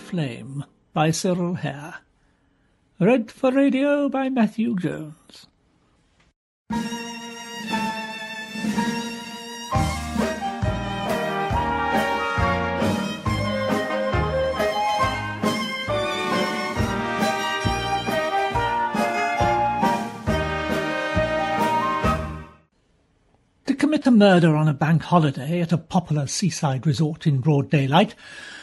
Flame by Cyril Hare. Read for radio by Matthew Jones. To commit a murder on a bank holiday at a popular seaside resort in broad daylight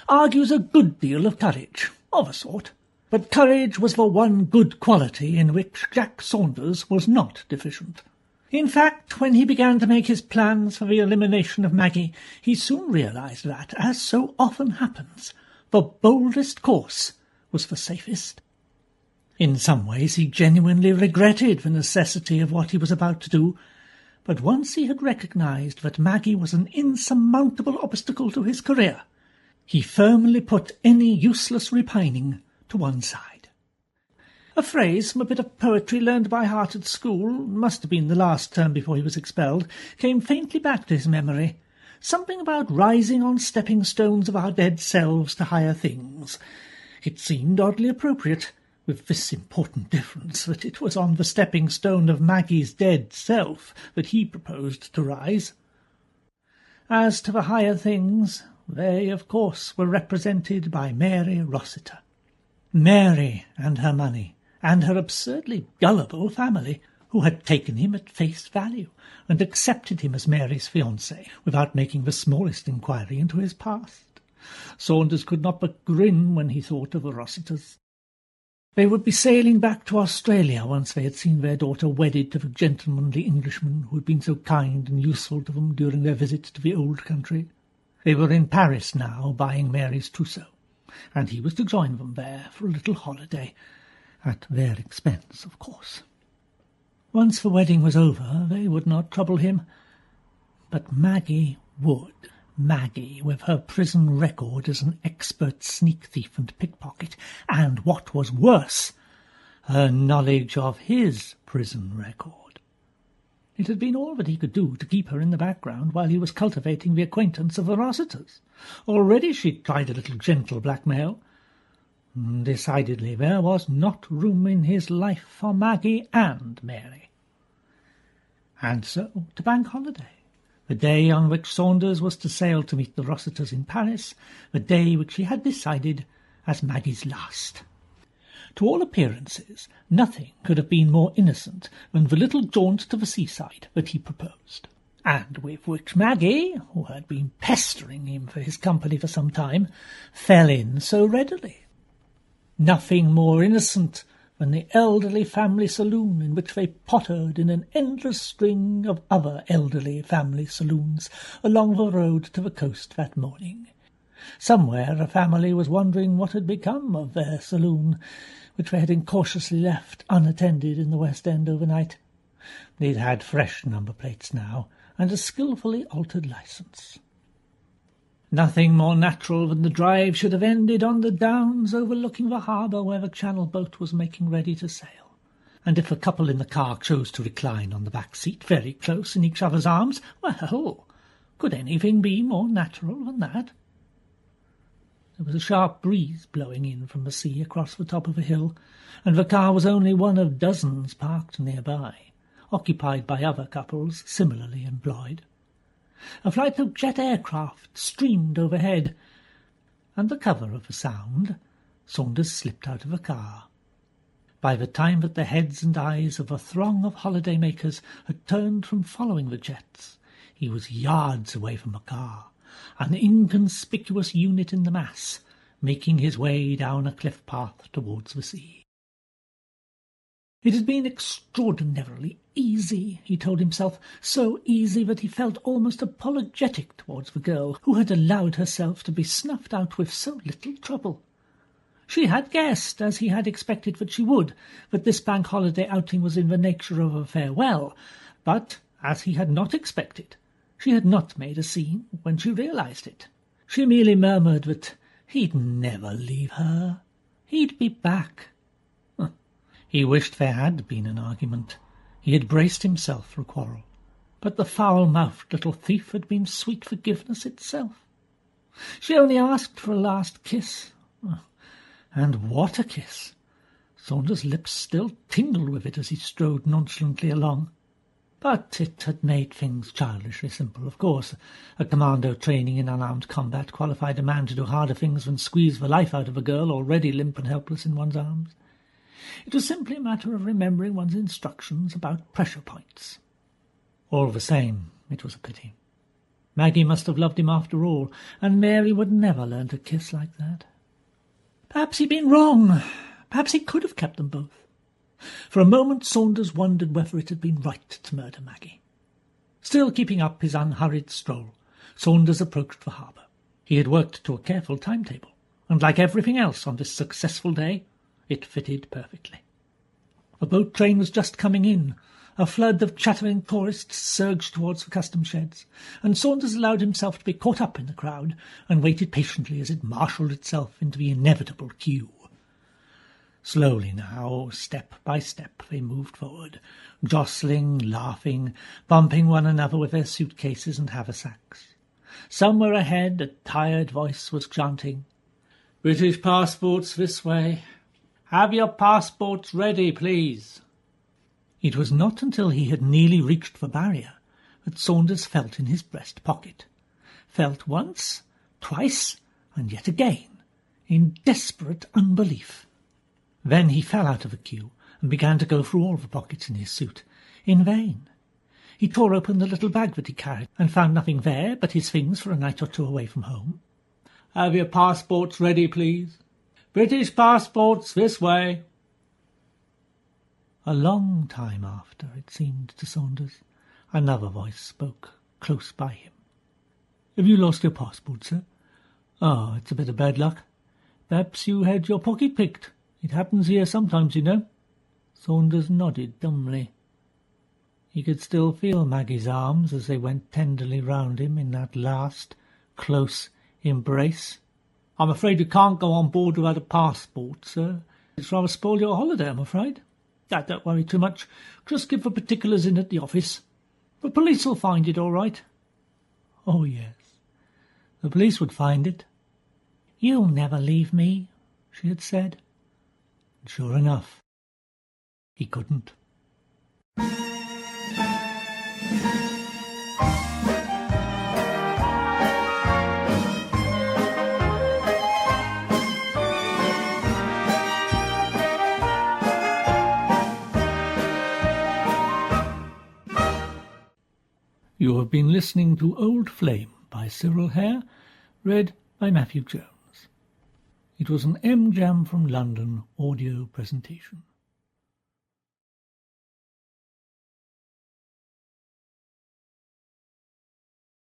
argues a good deal of courage, of a sort. But courage was the one good quality in which Jack Saunders was not deficient. In fact, when he began to make his plans for the elimination of Maggie, he soon realized that, as so often happens, the boldest course was the safest. In some ways he genuinely regretted the necessity of what he was about to do, but once he had recognized that Maggie was an insurmountable obstacle to his career, he firmly put any useless repining to one side. A phrase from a bit of poetry learned by heart at school, must have been the last term before he was expelled, came faintly back to his memory. Something about rising on stepping stones of our dead selves to higher things. It seemed oddly appropriate, with this important difference that it was on the stepping stone of Maggie's dead self that he proposed to rise. As to the higher things, they, of course, were represented by Mary Rossiter. Mary and her money, and her absurdly gullible family, who had taken him at face value and accepted him as Mary's fiancé without making the smallest inquiry into his past. Saunders could not but grin when he thought of the Rossiters. They would be sailing back to Australia once they had seen their daughter wedded to the gentlemanly Englishman who had been so kind and useful to them during their visit to the old country. They were in Paris now, buying Mary's trousseau, and he was to join them there for a little holiday, at their expense, of course. Once the wedding was over, they would not trouble him, but Maggie would. Maggie, with her prison record as an expert sneak thief and pickpocket, and, what was worse, her knowledge of his prison record. It had been all that he could do to keep her in the background while he was cultivating the acquaintance of the Rossiters. Already she'd tried a little gentle blackmail. Decidedly there was not room in his life for Maggie and Mary. And so to Bank Holiday, the day on which Saunders was to sail to meet the Rossiters in Paris, the day which he had decided as Maggie's last. To all appearances, nothing could have been more innocent than the little jaunt to the seaside that he proposed, and with which Maggie, who had been pestering him for his company for some time, fell in so readily. Nothing more innocent than the elderly family saloon in which they pottered in an endless string of other elderly family saloons along the road to the coast that morning. Somewhere a family was wondering what had become of their saloon, which they had incautiously left unattended in the West End overnight. They'd had fresh number plates now, and a skilfully altered licence. Nothing more natural than the drive should have ended on the downs overlooking the harbour where the Channel boat was making ready to sail. And if a couple in the car chose to recline on the back seat very close in each other's arms, well, could anything be more natural than that? There was a sharp breeze blowing in from the sea across the top of a hill, and the car was only one of dozens parked nearby, occupied by other couples similarly employed. A flight of jet aircraft streamed overhead. Under cover of the sound, Saunders slipped out of the car. By the time that the heads and eyes of a throng of holiday-makers had turned from following the jets, he was yards away from the car, an inconspicuous unit in the mass, making his way down a cliff path towards the sea. It had been extraordinarily easy, he told himself, so easy that he felt almost apologetic towards the girl who had allowed herself to be snuffed out with so little trouble. She had guessed, as he had expected that she would, that this bank holiday outing was in the nature of a farewell, but, as he had not expected, she had not made a scene when she realized it. She merely murmured that he'd never leave her. He'd be back. He wished there had been an argument. He had braced himself for a quarrel. But the foul-mouthed little thief had been sweet forgiveness itself. She only asked for a last kiss. And what a kiss! Saunders's lips still tingled with it as he strode nonchalantly along. But it had made things childishly simple, of course. A commando training in unarmed combat qualified a man to do harder things than squeeze the life out of a girl already limp and helpless in one's arms. It was simply a matter of remembering one's instructions about pressure points. All the same, it was a pity. Maggie must have loved him after all, and Mary would never learn to kiss like that. Perhaps he'd been wrong. Perhaps he could have kept them both. For a moment Saunders wondered whether it had been right to murder Maggie. Still keeping up his unhurried stroll, Saunders approached the harbour. He had worked to a careful timetable, and like everything else on this successful day, it fitted perfectly. A boat train was just coming in. A flood of chattering tourists surged towards the customs sheds, and Saunders allowed himself to be caught up in the crowd and waited patiently as it marshalled itself into the inevitable queue. Slowly now, step by step, they moved forward, jostling, laughing, bumping one another with their suitcases and haversacks. Somewhere ahead a tired voice was chanting, "British passports this way. Have your passports ready, please." It was not until he had nearly reached the barrier that Saunders felt in his breast pocket. Felt once, twice, and yet again, in desperate unbelief. Then he fell out of the queue and began to go through all the pockets in his suit. In vain. He tore open the little bag that he carried and found nothing there but his things for a night or two away from home. "Have your passports ready, please. British passports this way." A long time after, it seemed to Saunders, another voice spoke close by him. "Have you lost your passport, sir? Ah, it's a bit of bad luck. Perhaps you had your pocket picked. It happens here sometimes, you know." Saunders nodded dumbly. He could still feel Maggie's arms as they went tenderly round him in that last, close embrace. "I'm afraid you can't go on board without a passport, sir. It's rather spoiled your holiday, I'm afraid. Don't worry too much. Just give the particulars in at the office. The police will find it all right." Oh, yes. The police would find it. "You'll never leave me," she had said. And sure enough, he couldn't. You have been listening to Old Flame by Cyril Hare, read by Matthew Jones. It was an MJam from London audio presentation.